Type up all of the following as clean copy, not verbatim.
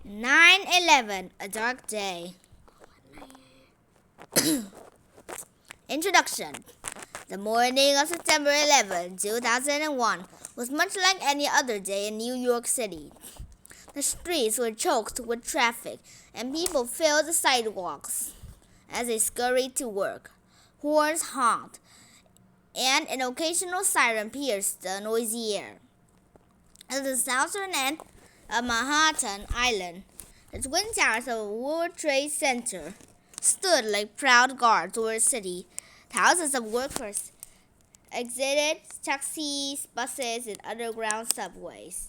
9/11, a dark day. Introduction. The morning of September 11, 2001 was much like any other day in New York City. The streets were choked with traffic, and people filled the sidewalks as they scurried to work. Horns honked, and an occasional siren pierced the noisy air. At the southern end of Manhattan Island, the twin towers of World Trade Center stood like proud guards over the city. Thousands of workers exited taxis, buses, and underground subways,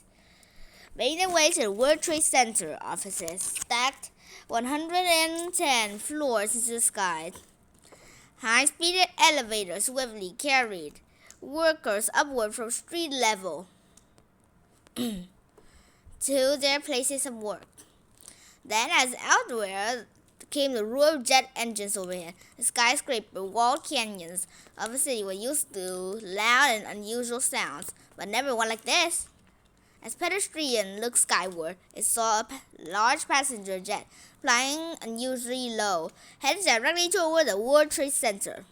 made their way to the World Trade Center offices, stacked 110 floors into the sky. High-speed elevators swiftly carried workers upward from street level to their places of work. Then, as elsewhere, came the roar of jet engines overhead. The skyscraper walled canyons of the city were used to loud and unusual sounds, but never one like this. As pedestrians looked skyward, it saw a large passenger jet flying unusually low, headed directly toward the World Trade Center.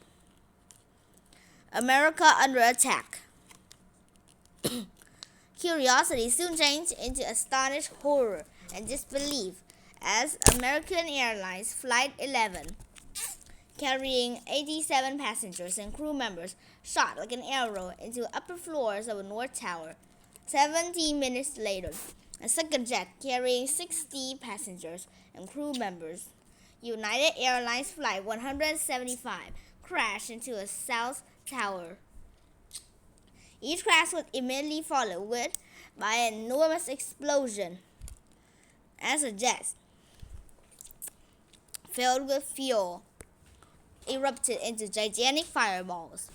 America under attack. Curiosity soon changed into astonished horror and disbelief as American Airlines Flight 11, carrying 87 passengers and crew members, shot like an arrow into the upper floors of a North Tower. 17 minutes later, a second jet carrying 60 passengers and crew members, United Airlines Flight 175, crashed into a South Tower. Each crash was immediately followed by an enormous explosion as a jet filled with fuel erupted into gigantic fireballs.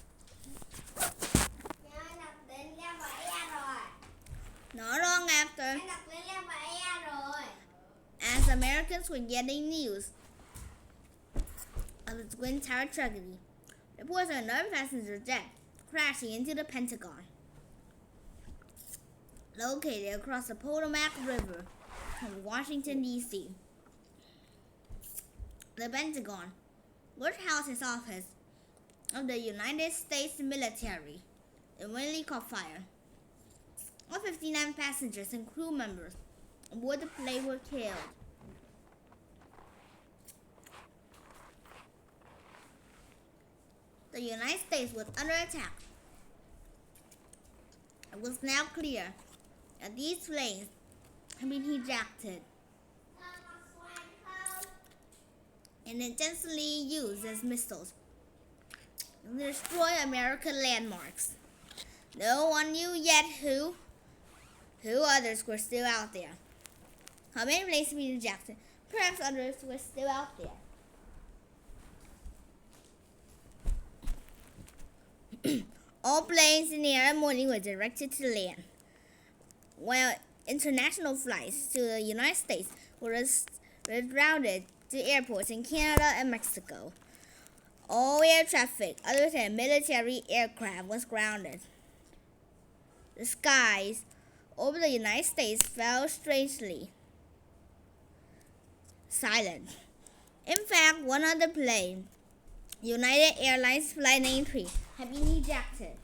Not long after, as Americans were getting news of the Twin Tower tragedy, reports of another passenger jet crashing into the Pentagon, located across the Potomac River from Washington, D.C. The Pentagon, which houses office of the United States military, immediately caught fire. All 59 passengers and crew members aboard the plane were killed. The United States was under attack. It was now clear that these planes had been hijacked and intentionally used as missiles to destroy American landmarks. No one knew yet who others were still out there. How many planes had been hijacked? Perhaps others were still out there. All planes in the early morning were directed to land, while international flights to the United States were routed to airports in Canada and Mexico. All air traffic other than military aircraft was grounded. The skies over the United States felt strangely silent. In fact, one other plane, United Airlines Flight 93, had been ejected.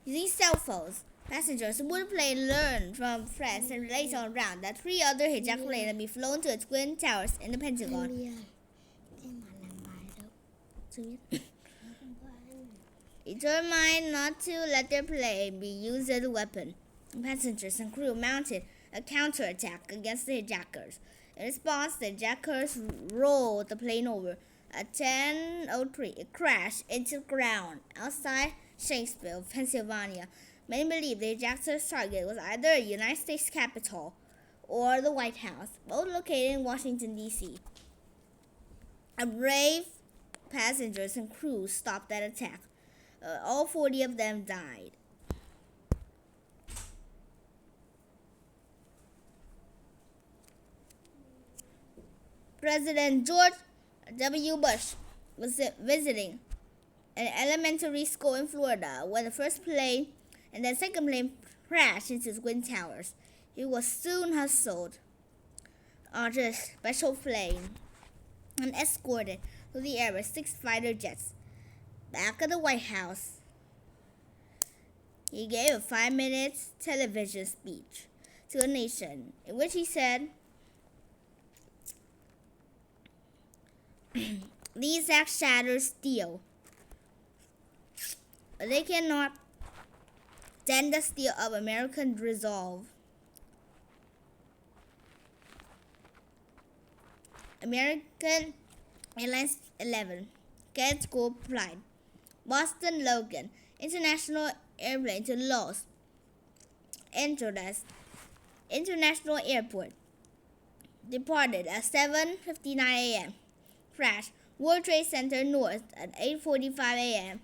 Using cell phones, passengers aboard the plane learned from friends and relatives on ground that 3 other hijacked planes had been flown to the Twin Towers in the Pentagon. Determined not to let their plane be used as a weapon, passengers and crew mounted a counterattack against the hijackers. In response, the hijackers rolled the plane over. At 10:03, it crashed into the ground outside Shanksville, Pennsylvania. Many believe the hijackers' target was either the United States Capitol or the White House, both located in Washington, D.C. A brave passengers and crew stopped that attack. All 40 of them died. President George W. Bush was visiting an elementary school in Florida when the first plane and then second plane crashed into the Twin Towers. He was soon hustled onto a special plane and escorted to the air with 6 fighter jets. Back at the White House, he gave a 5-minute television speech to the nation in which he said, "These acts shatter steel, but they cannot dent the steel of American resolve. American Airlines 11 Catch-Go flight, Boston Logan International Airplane to Los Angeles International Airport, departed at 7:59 a.m. Crash World Trade Center North at 8:45 a.m.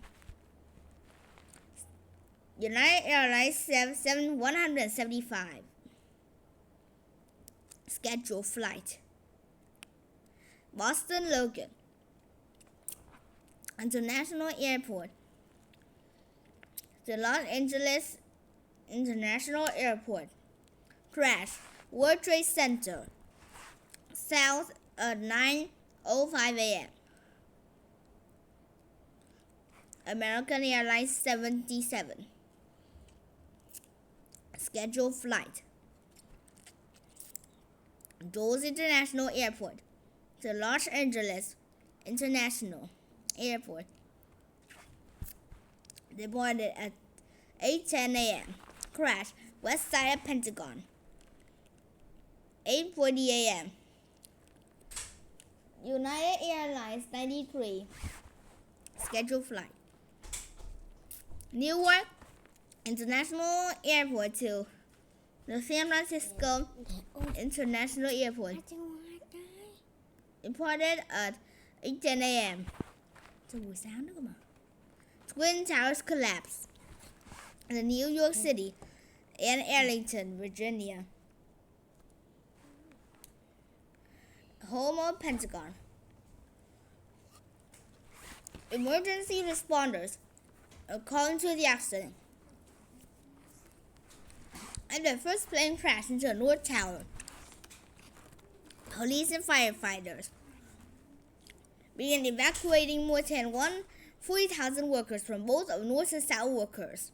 United Airlines 175 scheduled flight, Boston Logan International Airport to Los Angeles International Airport. Crash World Trade Center South at 9:05 a.m. American Airlines 77 scheduled flight, Dulles International Airport to Los Angeles International Airport, departed at 8:10 a.m. Crash west side of Pentagon, 8:40 a.m. United Airlines 93 scheduled flight, Newark International Airport to the San Francisco International Airport, departed at 8:10 a.m. Twin Towers collapse in New York City and Arlington, Virginia, home of Pentagon. Emergency responders are called to the accident, and the first plane crashed into the North Tower. Police and firefighters began evacuating more than 40,000 workers from both of North and South workers.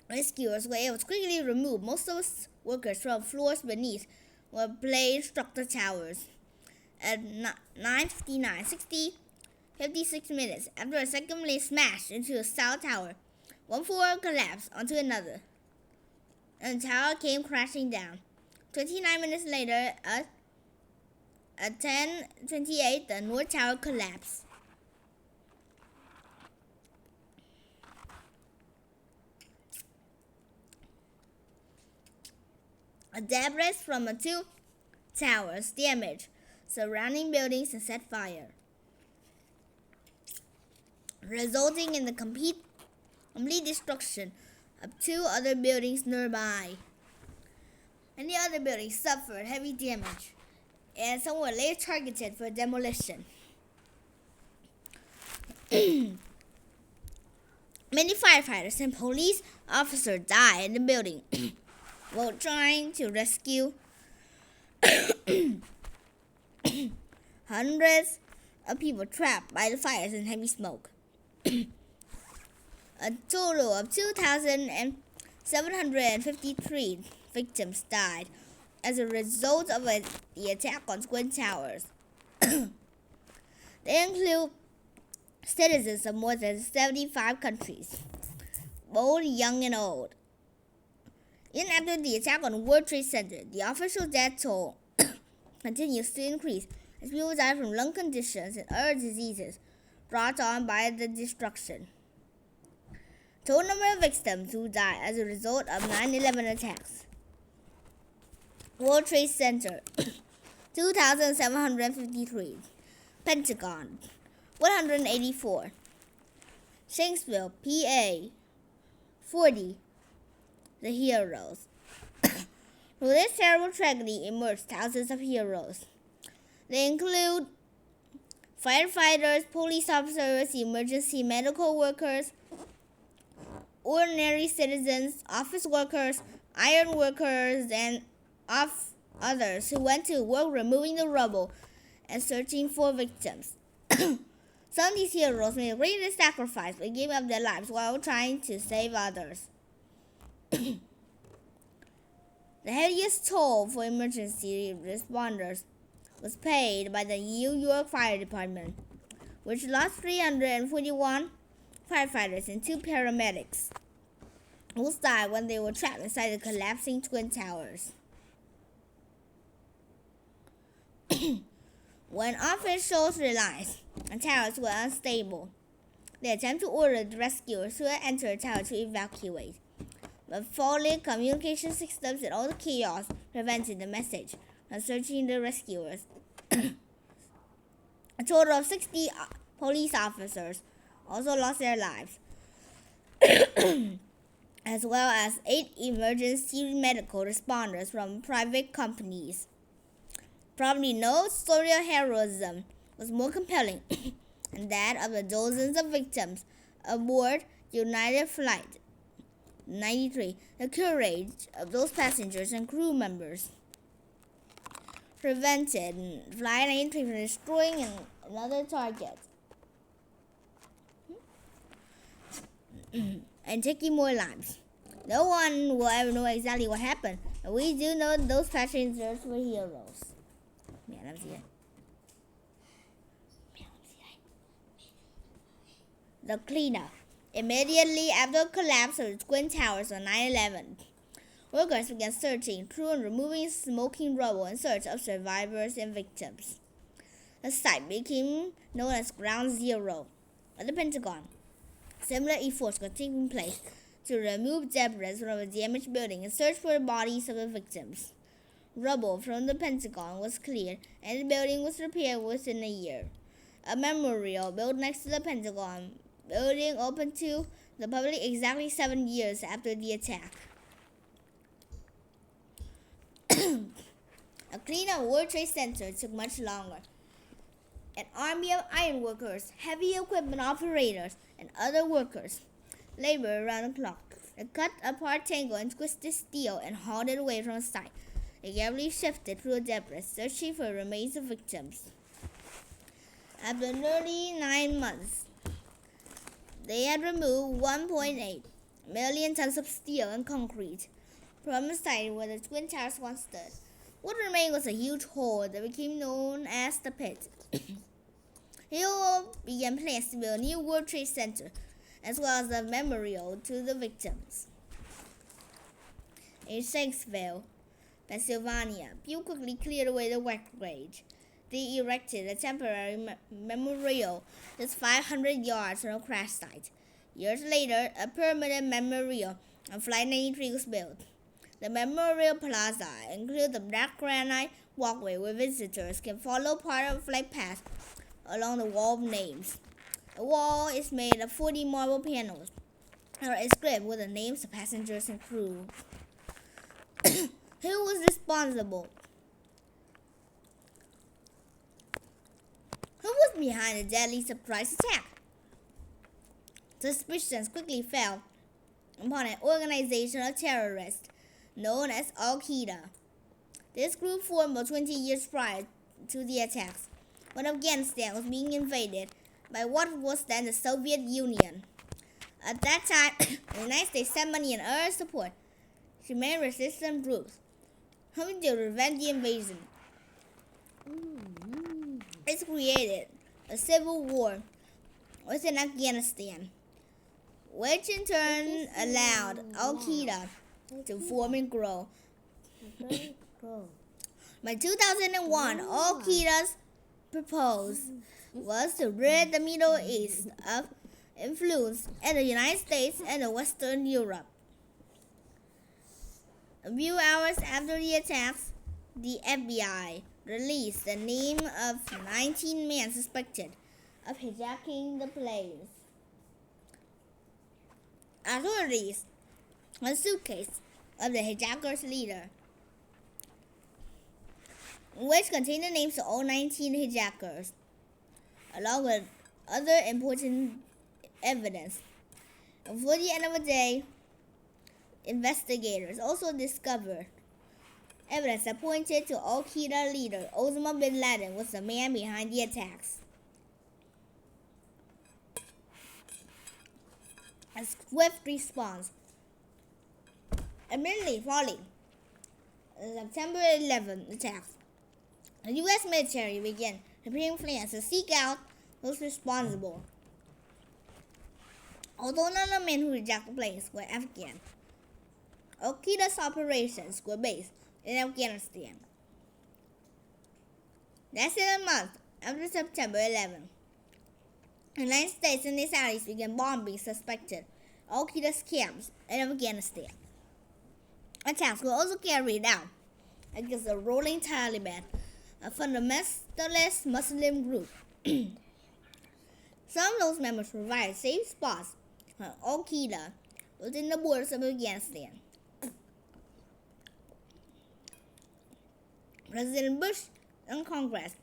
Rescuers were able to quickly remove most of the workers from floors beneath where planes struck the towers. At 9:59, 56 minutes after a second plane smashed into the South Tower, one floor collapsed onto another, and the tower came crashing down. 29 minutes later, at 10:28, the North Tower collapsed. Debris from the two towers damaged surrounding buildings and set fire, resulting in the complete destruction of two other buildings nearby. Many other buildings suffered heavy damage, and some were later targeted for demolition. Many firefighters and police officers died in the building while trying to rescue hundreds of people trapped by the fires and heavy smoke. A total of 2,753 victims died as a result of the attack on Twin Towers. They include citizens of more than 75 countries, both young and old. Even after the attack on the World Trade Center, the official death toll continues to increase as people die from lung conditions and other diseases brought on by the destruction. Total number of victims who died as a result of 9/11 attacks. World Trade Center, 2,753. Pentagon, 184. Shanksville, PA, 40. The heroes. From this terrible tragedy emerged thousands of heroes. They include firefighters, police officers, emergency medical workers, ordinary citizens, office workers, iron workers, and others who went to work removing the rubble and searching for victims. Some of these heroes made a great sacrifice by giving up their lives while trying to save others. The heaviest toll for emergency responders was paid by the New York Fire Department, which lost 341 firefighters and 2 paramedics, who died when they were trapped inside the collapsing Twin Towers. When officials realized the towers were unstable, they attempted to order the rescuers who had entered the tower to evacuate. But faulty communication systems and all the chaos prevented the message from searching the rescuers. A total of 60 police officers also lost their lives, as well as 8 emergency medical responders from private companies. Probably no story of heroism was more compelling than that of the dozens of victims aboard United Flight 93. The courage of those passengers and crew members prevented Flight 93 from destroying another target and taking more lives. No one will ever know exactly what happened, but we do know those passengers were heroes. The cleanup. Immediately after the collapse of the Twin Towers on 9/11, workers began searching through and removing smoking rubble in search of survivors and victims. The site became known as Ground Zero at the Pentagon. Similar efforts were taking place to remove debris from the damaged building and search for the bodies of the victims. Rubble from the Pentagon was cleared and the building was repaired within a year. A memorial built next to the Pentagon building opened to the public exactly 7 years after the attack. A cleanup of World Trade Center took much longer. An army of ironworkers, heavy equipment operators, and other workers labored around the clock. They cut apart, tangled, and twisted steel and hauled it away from the site. They carefully shifted through the debris, searching for the remains of victims. After nearly 9 months, they had removed 1.8 million tons of steel and concrete from the site where the Twin Towers once stood. What remained was a huge hole that became known as the Pit. Here began plans to build a new World Trade Center, as well as a memorial to the victims. In Shanksville, Pennsylvania, people quickly cleared away the wreckage. They erected a temporary memorial just 500 yards from the crash site. Years later, a permanent memorial on Flight 93 was built. The Memorial Plaza includes a black granite walkway where visitors can follow part of the flight path along the wall of names. The wall is made of 40 marble panels and are inscribed with the names of passengers and crew. Who was responsible? Who was behind the deadly surprise attack? Suspicions quickly fell upon an organization of terrorists known as Al-Qaeda. This group formed about 20 years prior to the attacks, when Afghanistan was being invaded by what was then the Soviet Union. At that time, the United States sent money and other support to many resistance groups hoping to prevent the invasion. It created a civil war within Afghanistan, which in turn allowed Al-Qaeda to form and grow. By 2001, Al-Qaeda's purpose was to rid the Middle East of influence in the United States and Western Europe. A few hours after the attacks, the FBI released the name of 19 men suspected of hijacking the planes. Authorities a suitcase of the hijackers' leader, which contained the names of all 19 hijackers, along with other important evidence. Before the end of the day, investigators also discovered Evidence that pointed to Al-Qaeda leader Osama bin Laden was the man behind the attacks. A swift response immediately following the September 11 attacks. The U.S. military began preparing plans to seek out those responsible. Although none of the men who hijacked the planes were Afghan, Al-Qaeda's operations were based in Afghanistan. Less than a month after September 11, the United States and its allies began bombing suspected Al-Qaeda's camps in Afghanistan. Attacks were also carried out against the ruling Taliban, a fundamentalist Muslim group. Some of those members provided safe spots for Al-Qaeda within the borders of Afghanistan. President Bush and Congress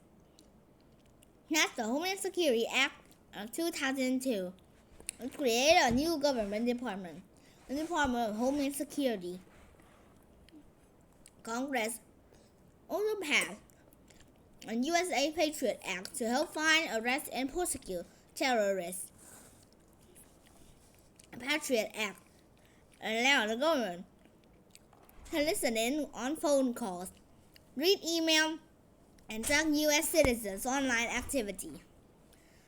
passed the Homeland Security Act of 2002, which created a new government department, the Department of Homeland Security. Congress also passed a USA Patriot Act to help find, arrest, and prosecute terrorists. The Patriot Act allowed the government to listen in on phone calls, read email, and track U.S. citizens' online activity.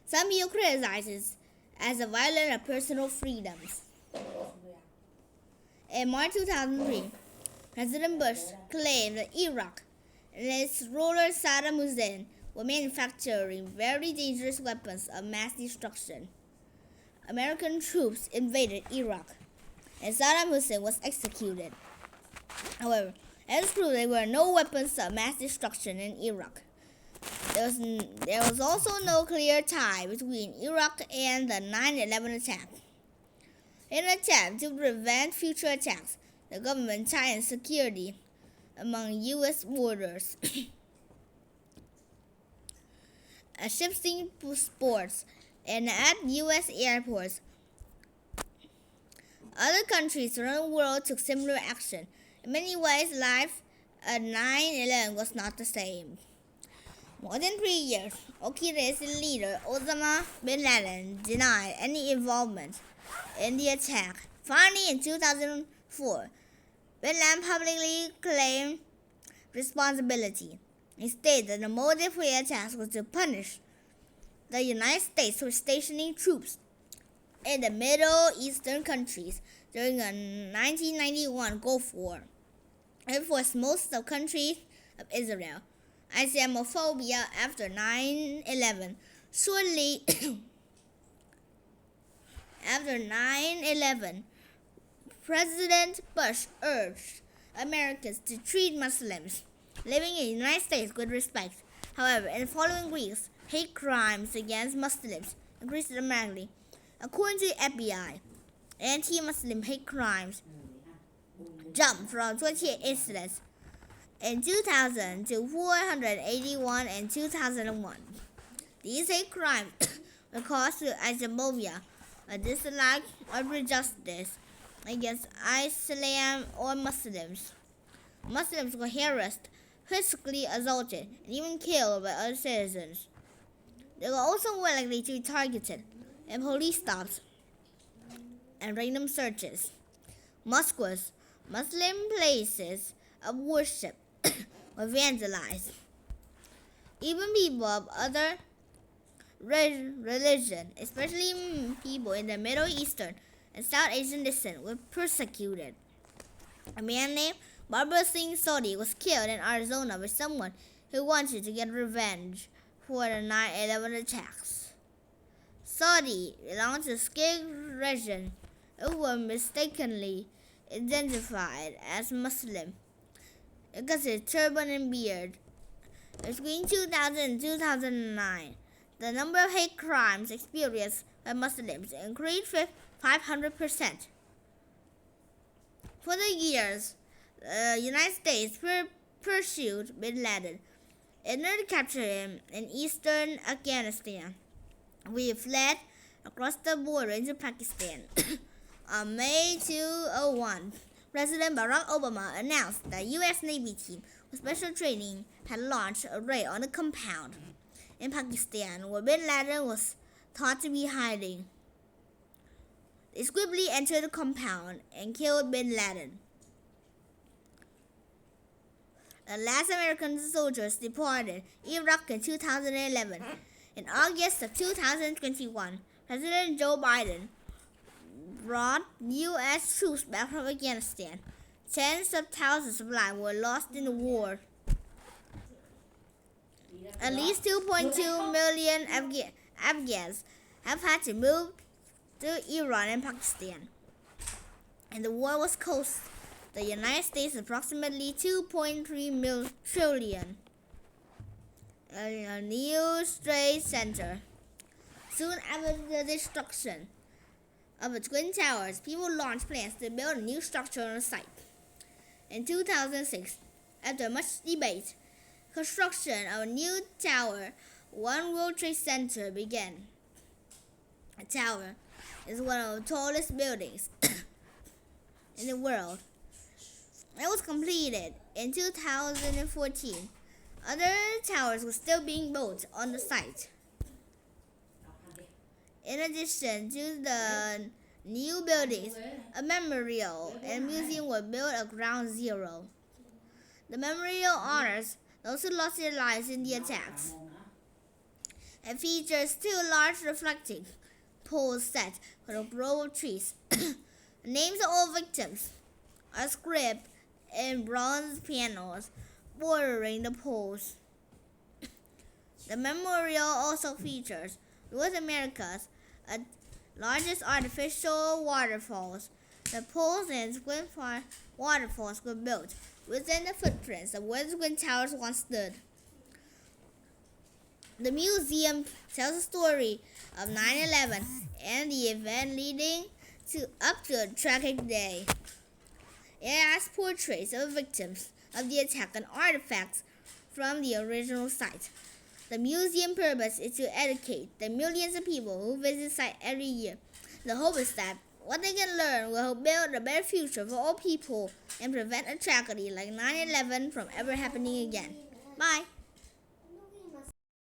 Some people criticize it as a violation of personal freedoms. In March 2003, President Bush claimed that Iraq and its ruler Saddam Hussein were manufacturing very dangerous weapons of mass destruction. American troops invaded Iraq, and Saddam Hussein was executed. However, as proved, there were no weapons of mass destruction in Iraq. There was also no clear tie between Iraq and the 9/11 attack. In an attempt to prevent future attacks, the government tightened security among U.S. borders. Shifting ports and at U.S. airports. Other countries around the world took similar action. In many ways, life at 9/11 was not the same. More than 3 years, Al-Qaeda's leader Osama bin Laden denied any involvement in the attack. Finally, in 2004, bin Laden publicly claimed responsibility. He stated that the motive for the attacks was to punish the United States for stationing troops in the Middle Eastern countries during the 1991 Gulf War. It forced most of the countries of Israel. Islamophobia after 9/11. Shortly after 9/11, President Bush urged Americans to treat Muslims living in the United States with respect. However, in the following weeks, hate crimes against Muslims increased dramatically. According to the FBI, anti-Muslim hate crimes jumped from 28 incidents in 2000 to 481 in 2001. These hate crimes were caused to Islamophobia, a dislike or prejudice against Islam or Muslims. Muslims were harassed, physically assaulted, and even killed by other citizens. They were also more likely to be targeted in police stops and random searches. Mosques, Muslim places of worship, were vandalized. Even people of other religion, especially people in the Middle Eastern and South Asian descent, were persecuted. A man named Barbara Singh Sodhi was killed in Arizona by someone who wanted to get revenge for the 9/11 attacks. Sodhi belonged to the Sikh religion, who were mistakenly identified as Muslim because of his turban and beard. Between 2000 and 2009, the number of hate crimes experienced by Muslims increased 500%. For the years, the United States pursued bin Laden in order to capture him in eastern Afghanistan. We fled across the border into Pakistan. On May 2001, President Barack Obama announced that the U.S. Navy team with special training, had launched a raid on the compound in Pakistan where bin Laden was thought to be hiding. They swiftly entered the compound and killed bin Laden. The last American soldiers departed Iraq in 2011. In August of 2021, President Joe Biden brought U.S. troops back from Afghanistan. Tens of thousands of lives were lost in the war. At least 2.2 million Afghans have had to move to Iran and Pakistan. And the war was cost the United States approximately $2.3 trillion. A new Trade Center. Soon after the destruction of the Twin Towers, people launched plans to build a new structure on the site. In 2006, after much debate, construction of a new tower, One World Trade Center, began. The tower is one of the tallest buildings in the world. It was completed in 2014. Other towers were still being built on the site. In addition to the new buildings, a memorial and museum were built at Ground Zero. The memorial honors those who lost their lives in the attacks and features two large reflecting poles set for a row of trees. The names of all victims are scribbled in bronze panels bordering the poles. The memorial also features North America's largest artificial waterfalls. The poles and Twin waterfalls were built within the footprints of where the Twin Towers once stood. The museum tells the story of 9/11 and the event leading up to a tragic day. It has portraits of victims of the attack and artifacts from the original site. The museum purpose is to educate the millions of people who visit the site every year. The hope is that what they can learn will help build a better future for all people and prevent a tragedy like 9/11 from ever happening again. Bye.